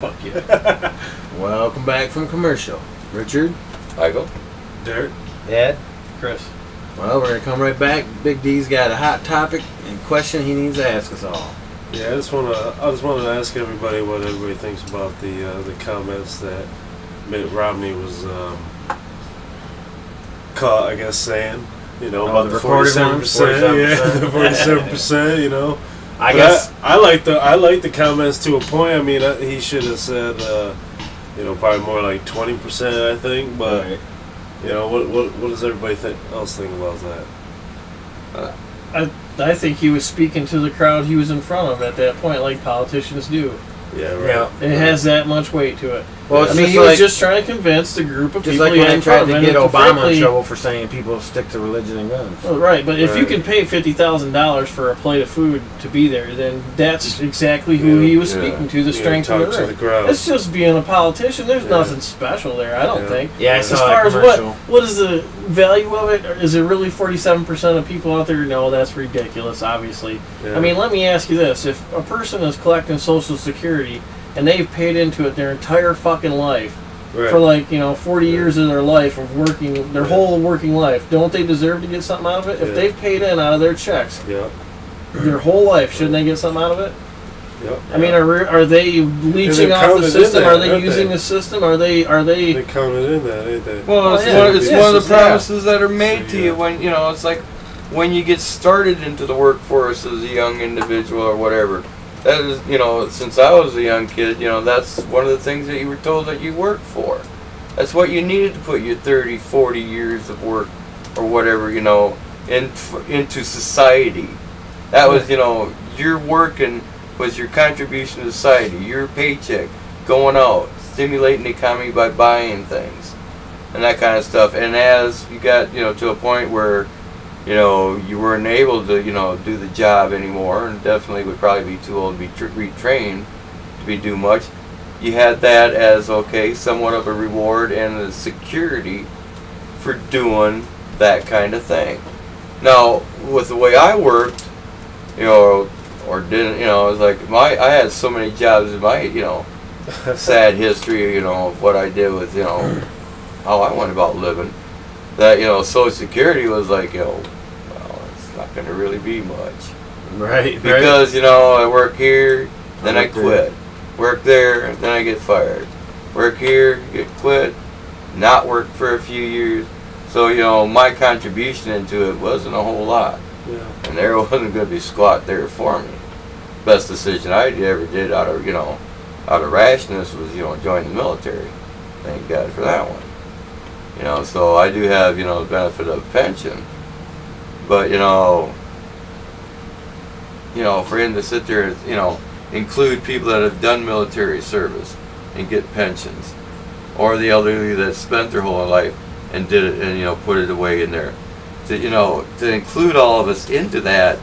Fuck you. Welcome back from commercial. Richard? Michael? Derek? Dad? Chris? Well, we're going to come right back. Big D's got a hot topic and question he needs to ask us all. Yeah, I just wanted to ask everybody what everybody thinks about the comments that Mitt Romney was caught, I guess, saying, you know, about the 47%, yeah, the 47%, you know. I guess I like the comments to a point. I mean, he should have said, you know, probably more like 20%, I think. But right. You know, what does everybody else think about that? I think he was speaking to the crowd he was in front of at that point, like politicians do. Yeah, right. Yeah. It has that much weight to it. Well, I mean, he was just trying to convince the group of just people like he when had they in tried front of to him. get And Obama in frankly, trouble for saying people stick to religion and guns. well, right, but if you Right. can pay $50,000 for a plate of food to be there, then that's exactly who he was speaking to, the strength of talk to the crowd. It's just being a politician. There's nothing special there, I don't think. Yeah, I As saw far that as commercial. what is the value of it? Is it really 47% of people out there? No, that's ridiculous, obviously. Yeah. I mean, let me ask you this. If a person is collecting Social Security and they've paid into it their entire fucking life, Right. for like, you know, 40 years of their life of working, their whole working life, don't they deserve to get something out of it? If they've paid in out of their checks Yep. their whole life, shouldn't they get something out of it? Yep. I mean, are they leeching off counted the in system? that, Are they aren't using they? the system? Are they? They counted in that, ain't they? Well, it's, yeah. it's Yeah, one of the yeah. promises that are made to you when, you know, it's like when you get started into the workforce as a young individual or whatever. That is, you know, since I was a young kid, you know, that's one of the things that you were told that you worked for. That's what you needed to put your 30, 40 years of work or whatever, you know, into society. That was, you know, your working was your contribution to society, your paycheck, going out, stimulating the economy by buying things and that kind of stuff. And as you got, you know, to a point where, you know, you weren't able to, you know, do the job anymore, and definitely would probably be too old to be retrained to do much, you had that as, okay, somewhat of a reward and a security for doing that kind of thing. Now, with the way I worked, you know, or didn't, you know, it was like I had so many jobs in my, you know, sad history, you know, of what I did with, you know, how I went about living, that, you know, Social Security was like, you know, well, it's not going to really be much. Right. Because, you know, I work here, then I work there. quit. Work there, then I get fired. Work here, get quit, not work for a few years. So, you know, my contribution into it wasn't a whole lot. Yeah. And there wasn't going to be squat there for me. Best decision I ever did out of, you know, out of rashness was, you know, join the military. Thank God for that one. You know, so I do have, you know, the benefit of pension. But, you know, for him to sit there, you know, include people that have done military service and get pensions, or the elderly that spent their whole life and did it and, you know, put it away in there. To, you know, to include all of us into that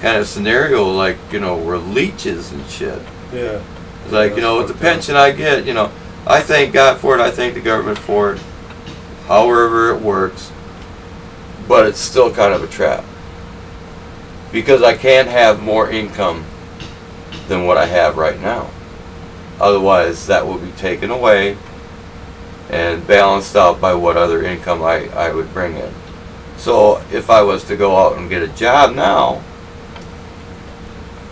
kind of scenario, like, you know, we're leeches and shit. Yeah. It's like, you know, with the pension I get, you know, I thank God for it, I thank the government for it, however it works, but it's still kind of a trap. Because I can't have more income than what I have right now. Otherwise, that will be taken away and balanced out by what other income I would bring in. So if I was to go out and get a job now,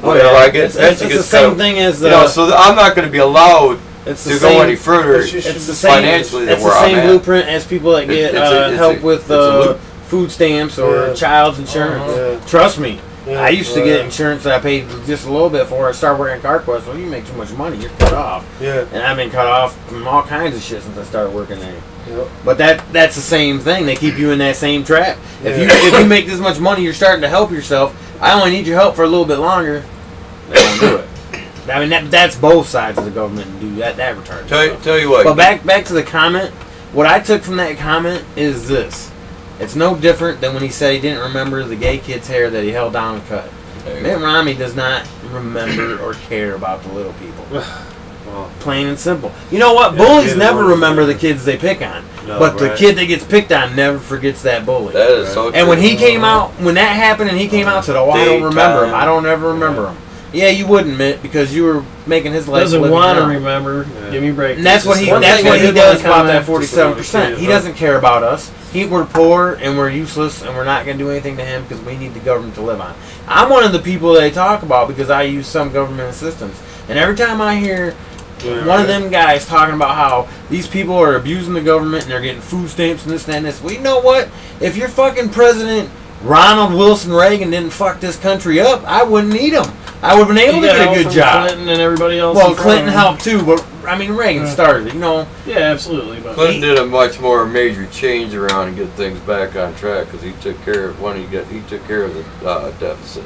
whatever I get, it's the same thing as you know, so I'm not going to be allowed to go any further it's the same, financially than it's where the same I'm at. blueprint as people that get help with food stamps or child's insurance. Trust me. Yeah, I used to get insurance that I paid just a little bit for. I started working at CarQuest. Well, you make too much money, you're cut off. Yeah. And I've been cut off from all kinds of shit since I started working there. Yep. But that's the same thing. They keep you in that same trap. If you make this much money, you're starting to help yourself. I only need your help for a little bit longer. They don't do it. I mean, that's both sides of the government to do that retarded stuff. Tell you what. But back to the comment. What I took from that comment is this. It's no different than when he said he didn't remember the gay kid's hair that he held down and cut. Mitt Romney does not remember or care about the little people. Well, Plain and simple. You know what? Bullies never remember the kids they pick on. No, But the kid that gets picked on never forgets that bully. That is so true. And when he came out, when that happened and he came out and said, oh, I don't remember him. I don't ever remember him. Yeah, you wouldn't, Mitt, because you were making his life. Doesn't want to remember. Yeah. Give me a break. And that's what he does about that 47%. He doesn't care about us. We're poor and we're useless and we're not going to do anything to him because we need the government to live on. I'm one of the people they talk about because I use some government assistance. And every time I hear one of them guys talking about how these people are abusing the government and they're getting food stamps and this, that, and this. Well, you know what? If your fucking president Ronald Wilson Reagan didn't fuck this country up, I wouldn't need him. I would have been able to get a good job. Clinton and everybody else. Well, Clinton helped too, but I mean Reagan started it, you know. Yeah, absolutely. But Clinton did a much more major change around and get things back on track because he took care of he took care of the deficit.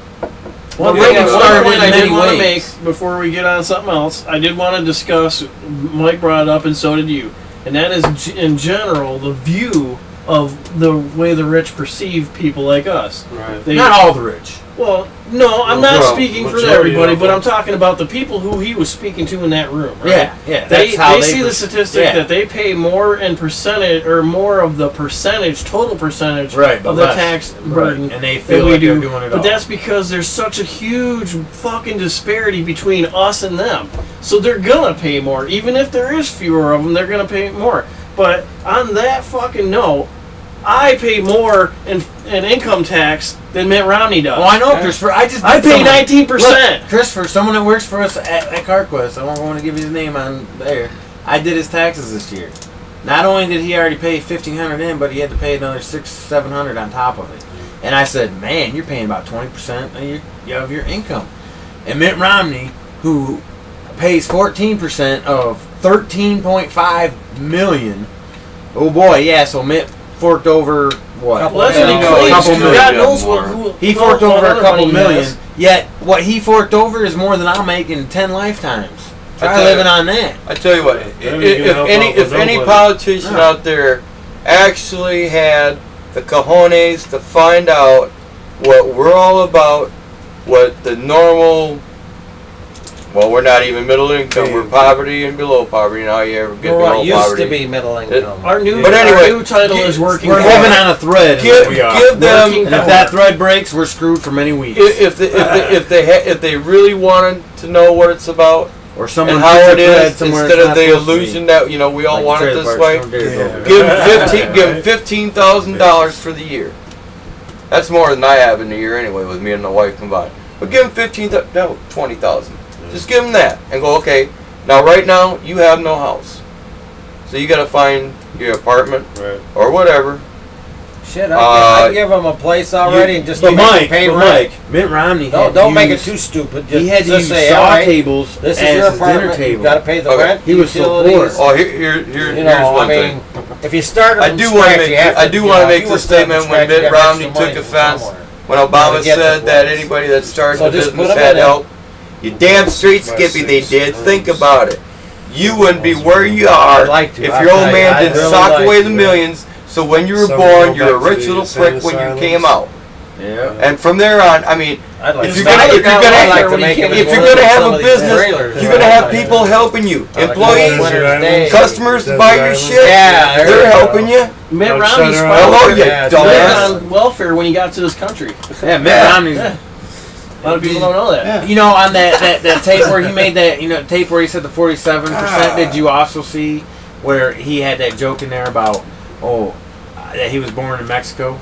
One thing I did want to make before we get on something else, I did want to discuss. Mike brought it up, and so did you, and that is in general the view of the way the rich perceive people like us. Right. Not all the rich. Well, no, I'm not speaking for majority everybody, of but them. I'm talking about the people who he was speaking to in that room. Right? Yeah. They see the statistic that they pay more in percentage or more of the total percentage of the tax burden, and they feel we like do. they're doing it all. But that's because there's such a huge fucking disparity between us and them. So they're gonna pay more, even if there is fewer of them. They're gonna pay more. But on that fucking note, I pay more in income tax than Mitt Romney does. Well, I know, Christopher. I pay 19%. Christopher, someone that works for us at CarQuest, I don't want to give his name on there. I did his taxes this year. Not only did he already pay $1,500 in, but he had to pay another $600-700 on top of it. And I said, man, you're paying about 20% of your income. And Mitt Romney, who pays 14% of $13.5 million. Oh boy, yeah. So Mitt forked over what? Well, that's what he claims. Couple million. God knows He forked over a couple million. Yet what he forked over is more than I'll make in 10 lifetimes. Try living on that. I tell you what, if any politician out there actually had the cojones to find out what we're all about, what the normal. Well, we're not even middle income. We're poverty and below poverty. Now you ever get below poverty. Used to be middle income. Our new title is working. We're living on a thread. Give them. And if that thread breaks, we're screwed for many weeks. If they really wanted to know what it's about, or someone and how it is, instead of the illusion that we all want it this way, give them $15,000 for the year. That's more than I have in a year anyway, with me and my wife combined. But give them $20,000. Just give them that and go, okay, now right now you have no house. So you got to find your apartment or whatever. Shit, I'd give them a place already and just give them pay rent. Mitt Romney don't make it too stupid. He had to use say, saw tables this as is your his apartment, dinner table. You've got to pay the rent, he was so poor. Oh, here's one thing. If you start I do want to make this statement when Mitt Romney took offense when Obama said that anybody that started a business had help. You damn straight, Skippy, they did. Think about it. You wouldn't be where you are if your old man didn't sock away the millions. So when you were born, you're a rich little prick when you came out. Yeah. And from there on, I mean, if you're gonna have a business, you're gonna have people helping you, employees, customers to buy your shit. Yeah, they're helping you. Mitt Romney's on welfare when he got to this country. Yeah, Mitt Romney's. A lot of people don't know that. Yeah. You know, on that tape where he made that, tape where he said the 47%, did you also see where he had that joke in there about, that he was born in Mexico?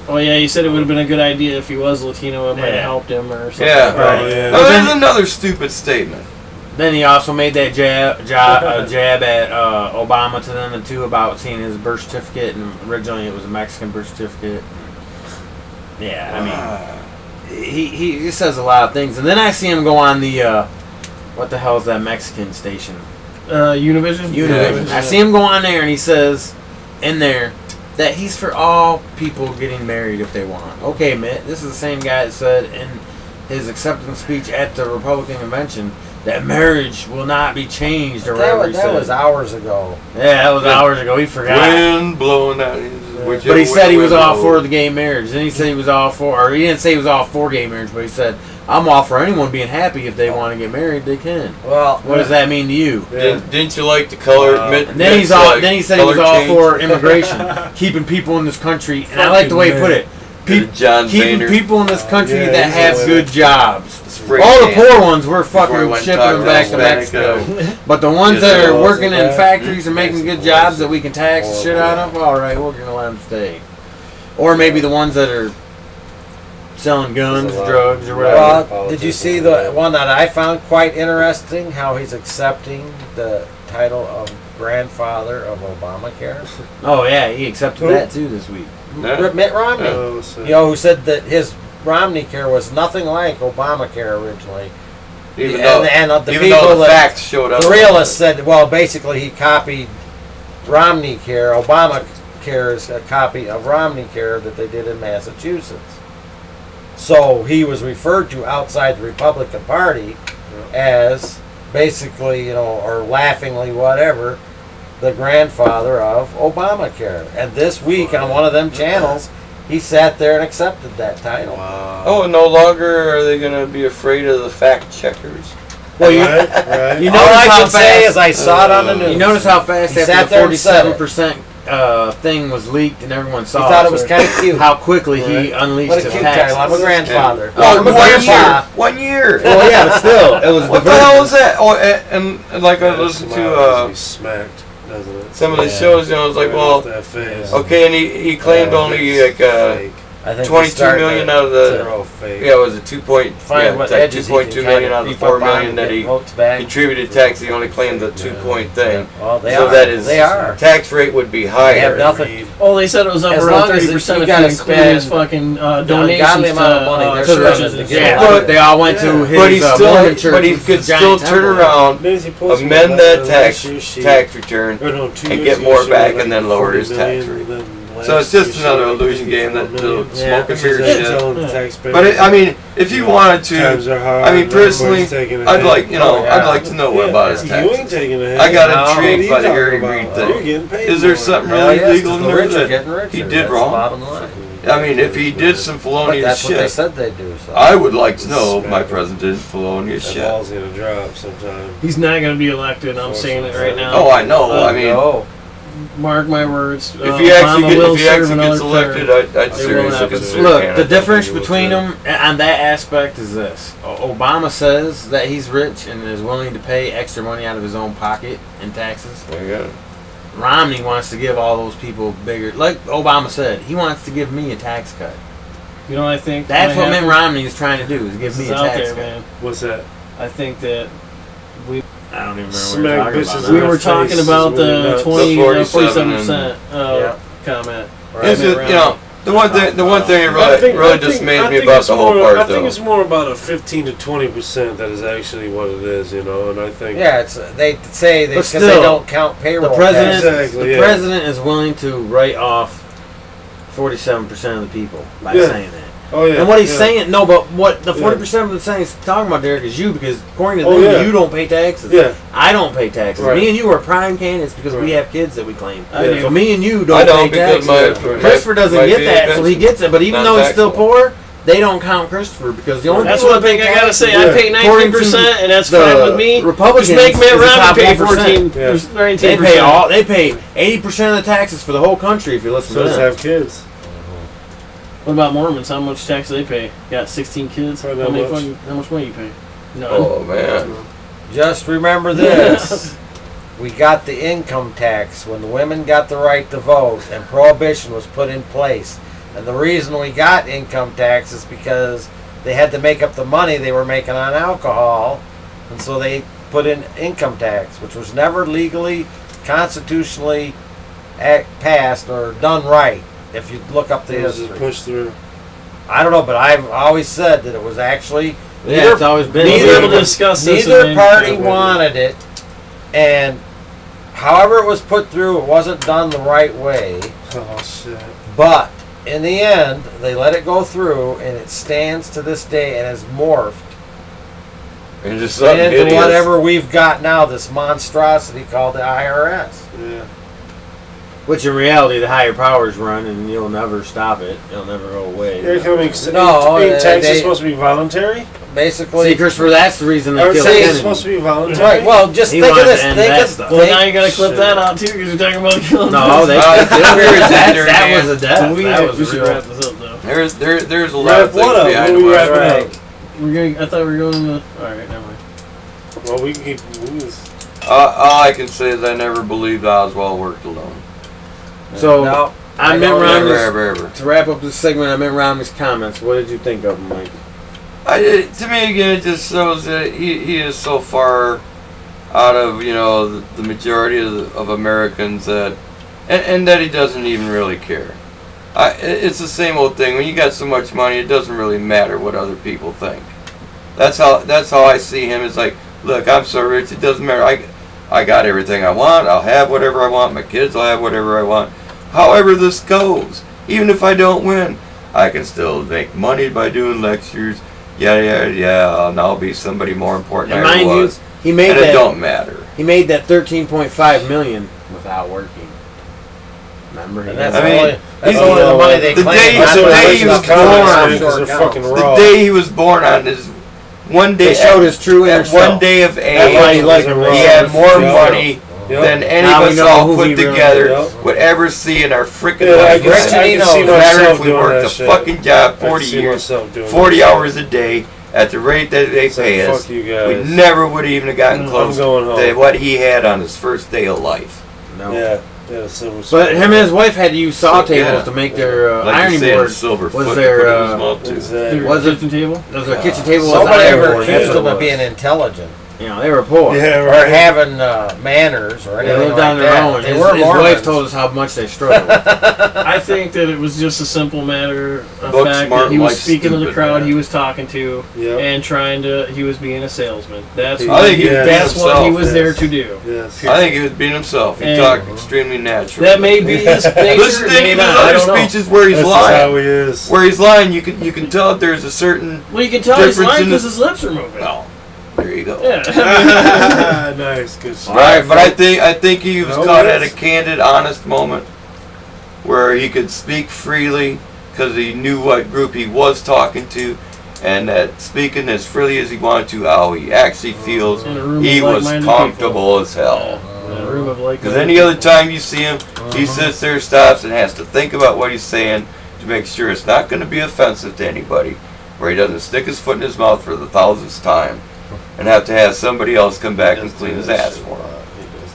Oh, yeah, he said it would have been a good idea if he was Latino, it might have helped him or something. Yeah, there's another stupid statement. Then he also made that jab at Obama to them, too, about seeing his birth certificate, and originally it was a Mexican birth certificate. Yeah, I mean... He says a lot of things, and then I see him go on the what the hell is that Mexican station? Univision. Univision. I see him go on there, and he says in there that he's for all people getting married if they want. Okay, Mitt, this is the same guy that said in his acceptance speech at the Republican convention that marriage will not be changed or whatever he said. That was hours ago. Yeah, that was hours ago. He forgot. Wind blowing out. But he said he was all for the gay marriage. Then he said he was all for, or he didn't say he was all for gay marriage, but he said, I'm all for anyone being happy. If they want to get married, they can. Well, what does that mean to you? Didn't you like the color? And then he said he was all for immigration, keeping people in this country. And I like the way he put it. Keeping people in this country that have good jobs. spray All the can poor ones, we're before I fucking went shipping talk them back to Hispanic, Mexico. But the ones Yeah, that are laws working like in that. factories and making good jobs that we can tax the shit out of, all right, we're gonna let them stay. Or maybe the ones that are selling guns, drugs, or whatever. Well, did you see the one that I found quite interesting? How he's accepting the title of grandfather of Obamacare. Oh yeah, he accepted that too this week. Yeah. Mitt Romney, you know, who said that his Romney care was nothing like Obamacare originally. Even And though, the even people though the that facts showed up. the realists said, well, basically he copied Romney care. Obamacare is a copy of Romney care that they did in Massachusetts. So he was referred to outside the Republican Party as basically, you know, or laughingly whatever, the grandfather of Obamacare. And this week on one of them channels, he sat there and accepted that title. Wow. Oh, no longer are they going to be afraid of the fact checkers. Well, you, Right. you All notice I how can say fast. is I saw it on the news. You notice how fast He after sat the there and said it. 47% thing was leaked and everyone He saw thought it was kind of cute. how quickly he unleashed What a his cute taxes. title. I'm a grandfather. Oh, I'm a grandpa. 1 year. Well, yeah, but still, it was. What the hell was that? Oh, and like I listened He to smacked, doesn't it? some of the shows, you know, I was like, Right well, off that face. okay, and he claimed only like Fake. I think 22 million out of They're the all fake. yeah, it was a 2 point Find yeah, what it's like edges he 2.2 can million kinda out of the beef 4 up on million and that get he votes back. contributed tax. He only claimed the 2-point thing. Well, they So are. that his They are. tax rate would be They higher. have nothing. Oh, they said it was up As around long as 30% you if gotta you include his spend fucking ungodly donations amount of money. They're to the- spending to churches. get Yeah, elected. but they all went to Yeah. his But he still, Mormon church. but he which is could a still giant turn temple. around, Nancy Pelosi amend went that down tax last year, she- return, or no, 2 and years get ago, more she back was and like then lower 40 his tax million, rate. then So it's last year just she another was illusion game 54 that the million. smoke and She's mirror like shit. telling the Yeah. taxpayers, But I mean, if you wanted times to, are hard, I mean, personally, everybody's taking a I'd hit. like, you know, Oh, yeah. I'd like to know what about his You ain't taxes. taking a hit. I got No. intrigued What by are the you Gary talking Reid about? thing. You're getting paid Is there more. something Well, really yes, 'cause legal in the there rich are that getting richer. he did That's the wrong? bottom line. I mean, if he did some But felonious that's what they shit, said they do. So. I would like to know if my president did felonious That shit. ball's gonna drop sometime. He's not going to be elected. I'm saying it right now. Oh, I know. I mean, No. Mark my words. if he actually, Obama will if he serve actually another gets elected, term. I'd will seriously happen. consider Look, Canada. the difference Maybe between we'll them on that aspect is this: Obama says that he's rich and is willing to pay extra money out of his own pocket in taxes. There you go. Romney wants to give all those people bigger, like Obama said, he wants to give me a tax cut. You know what I think? That's what might Mitt happen? Romney is trying to do: is give This me is a out tax there, cut. man. What's that? I think that I don't even remember Smack what we're bitches talking in we about. were face talking is about really the nuts. 47% Yeah. comment. It's just, you know, the one thing that really dismayed me about the whole I part, think though. it's more about a 15 to 20% that is actually what it is, you know. And I think Yeah, it's they say they But because they still, don't count payroll. The president, taxes. Exactly, the yeah. president is willing to write off 47% of the people by Yeah. saying that. Oh yeah. And what he's yeah. saying, no, but what the Yeah. 40% of the saying is talking about, Derek, is you, because according to Oh, them, yeah. you don't pay taxes. Yeah. I don't pay taxes. Right. Me and you are prime candidates because we Right. have kids that we claim. I do. So me and you I don't don't pay because taxes. my Christopher doesn't my get VA that, so he pension gets it. But even though he's still non-taxable. poor, they don't count Christopher because the only That's people one that thing pay I gotta taxes- say. I Yeah. pay According to 19%, and that's the fine with me. Republicans Just make Mitt is the top Romney pay 1%. 14, Yeah. 19%. They pay 80% of the taxes for the whole country if you listen So to let's them. have kids. What about Mormons? How much tax do they pay? Got 16 kids. Probably How not much. much money you pay? None. Oh man, Just remember this. We got the income tax when the women got the right to vote and prohibition was put in place. And the reason we got income tax is because they had to make up the money they were making on alcohol. And so they put in income tax, which was never legally, constitutionally passed or done right. If you look up the It was history. just pushed through. I don't know, but I've always said that it was actually Yeah, it's always been. We'll be neither- able to discuss this. neither and party Yeah. wanted it, and however it was put through, it wasn't done the right way. Oh shit. But in the end, they let it go through, and it stands to this day and has morphed and just something into hideous. whatever we've got now, this monstrosity called the IRS. Yeah. Which in reality, the higher powers run, and you'll never stop it. It'll never go away. They're coming. No, ain't taxes they- supposed to be voluntary? Basically, See, Christopher, that's the reason they Are killed taxes Kennedy. supposed to be voluntary? right? Well, just He think of wanted this. to end Think that of stuff. Well, now you gotta clip Shit. that out too, because you're talking about killing. No, they Uh, that was a death. we That was should real. wrap this up though. There's a lot of Wrap things what up? behind What are we the wrapping Right. up? I thought we were going to. All right, never mind. Well, we can keep. All I can say is I never believed Oswald worked alone. So, No, I Mitt Never, Romney's, ever. to wrap up this segment, I Mitt Romney's comments. What did you think of him, Mike? To me, again, it just shows that he is so far out of the majority of Americans that, and that he doesn't even really care. It's the same old thing. When you got so much money, it doesn't really matter what other people think. That's how I see him. It's like, look, I'm so rich, it doesn't matter. I got everything I want. I'll have whatever I want. My kids will have whatever I want. However this goes, even if I don't win, I can still make money by doing lectures. Yeah, and I'll be somebody more important than I was. He made and that. It don't matter. He made that $13.5 million without working. Remember? And That's that's only the money they the claim. day- That's the what day it's he was about coming born, from because they're offshore fucking accounts. raw. The day he was born on is one day. They showed his true inner at self. one day of That's why he age. liked him. He had more Yeah. money than any Now of we us know all who put he really together is. would ever see in our freaking Yeah, I life. can see It doesn't matter myself if we doing worked that a shit. fucking job I can 40 see years, myself doing 40 that hours a day at the rate that they shit. pay Say, us. fuck you We guys. never would have even gotten I'm close going home. to what he had on his first day of life. No. Yeah, silver But spoon. him and his wife had to use saw Yeah. tables to make their Like ironing you say, board. the silver was foot their, to put in his mouth, too. Exactly. Was it- kitchen table? Those are kitchen table. was Nobody iron ever board. accused That's them what of it being was. intelligent They were poor. Yeah, or right. having manners or They anything lived like on their that. own. They His, were his wife Mormons. told us how much they struggled. I think that it was just a simple matter of Book fact smart, that he was life speaking to the stupid. crowd he was talking to Yep. and he was being a salesman. That's I what think he, he was that's being what he himself, was there yes. to do. Yes. I think he was being himself. He And- talked extremely natural. That may be his nature. Listen to it any may of his not, I other don't know. speeches where he's That's just how lying. he is. Where he's lying, you can tell there's a certain. Well, you can tell he's difference lying in because the- his lips are moving. No, there you go. Yeah. Nice, good shit. Right, but I think he was No, caught yes. at a candid, honest moment where he could speak freely because he knew what group he was talking to, and that speaking as freely as he wanted to, how he actually feels, In a room he of was like-minded comfortable as hell. In a room of like. Because any other time you see him, he sits there, stops, and has to think about what he's saying to make sure it's not going to be offensive to anybody, where he doesn't stick his foot in his mouth for the 1000th time and have to have somebody else come back and clean his ass for him.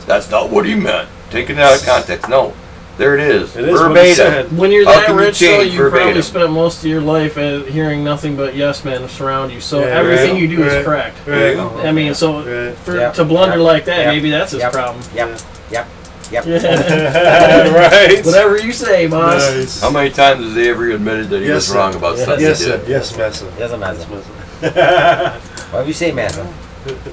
That's not what he meant. Taken it out of context. No. There it is. It is what he Verbatim. said. When you're How that can you rich, though, change you probably verbatim? spent most of your life hearing nothing but yes men surround you. So Yeah, everything right, you do right. is correct. There you go. I mean, so Right. Yep, to blunder yep, like that, yep, maybe that's his yep. problem. Yep. Yeah. Right. Whatever you say, boss. Nice. How many times has he ever admitted that he Yes, was sir. wrong about Yes, stuff Yes, he sir. did? Yes, Massa. Doesn't matter. Yes, Massa. What have you seen, man?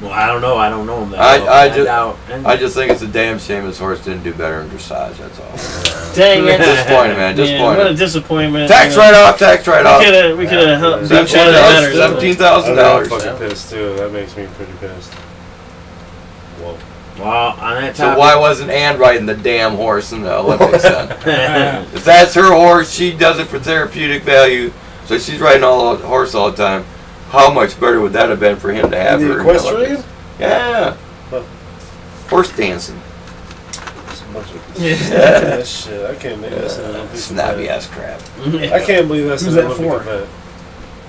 Well, I don't know. I don't know him that I- well. I just- doubt. I just think it's a damn shame his horse didn't do better in dressage, that's all. Dang it. Disappointed, man. Man, what a Disappointed. disappointment. Tax write-off, tax write-off. We could have beat That's you out of what better. it is. I'm $17,000. fucking pissed too. That makes me pretty pissed. Whoa. Well, on that So topic. why wasn't Ann riding the damn horse in the Olympics then? If that's her horse, she does it for therapeutic value, so she's riding the horse all the time. How much better would that have been for him to have The her in the equestrian? Olympics? Yeah. Huh. Horse dancing. It's a bunch of Yeah. that shit. I can't believe that's an Olympic Snobby event. ass crap. I can't believe that's Who's an that Olympic for? event.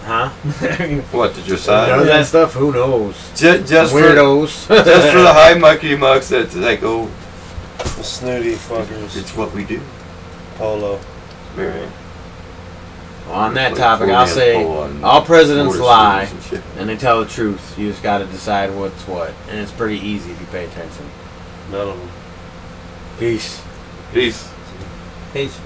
Huh? What, the None dressage? of that stuff. Who knows? Just for Weirdos. just for the high mucky mucks that like, oh, The snooty fuckers. it's what we do. Polo. Right. Well, on that Like topic, I'll 4-man say pole on all presidents motor lie, scooters and shit. and they tell the truth. You just got to decide what's what, and it's pretty easy if you pay attention. None of them. Peace. Peace. Peace.